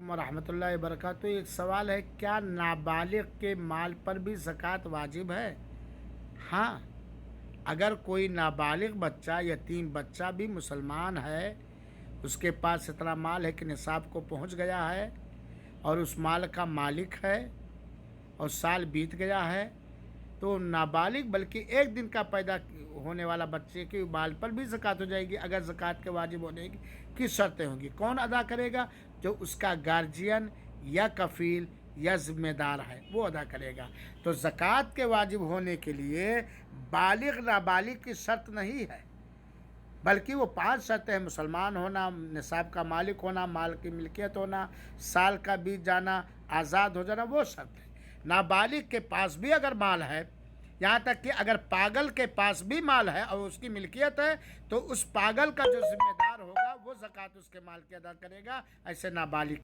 ورحمۃ اللہ وبرکاتہ۔ ایک سوال ہے، کیا نابالغ کے مال پر بھی زکوٰۃ واجب ہے؟ ہاں، اگر کوئی نابالغ بچہ، یتیم بچہ بھی مسلمان ہے، اس کے پاس اتنا مال ہے کہ نصاب کو پہنچ گیا ہے اور اس مال کا مالک ہے اور سال بیت گیا ہے، تو نابالغ بلکہ ایک دن کا پیدا ہونے والا بچے کے مال پر بھی زکوٰۃ ہو جائے گی، اگر زکوٰۃ کے واجب ہونے کی شرطیں ہوں گی۔ کون ادا کرے گا؟ جو اس کا گارجین یا کفیل یا ذمہ دار ہے، وہ ادا کرے گا۔ تو زکوٰۃ کے واجب ہونے کے لیے بالغ نابالغ کی شرط نہیں ہے، بلکہ وہ 5 شرطیں ہیں: مسلمان ہونا، نصاب کا مالک ہونا، مال کی ملکیت ہونا، سال کا بیت جانا، آزاد ہو جانا، وہ شرط ہے۔ نابالغ کے پاس بھی اگر مال ہے، یہاں تک کہ اگر پاگل کے پاس بھی مال ہے اور اس کی ملکیت ہے، تو اس پاگل کا جو ذمہ دار ہوگا وہ زکوٰۃ اس کے مال کی ادا کرے گا، ایسے نابالغ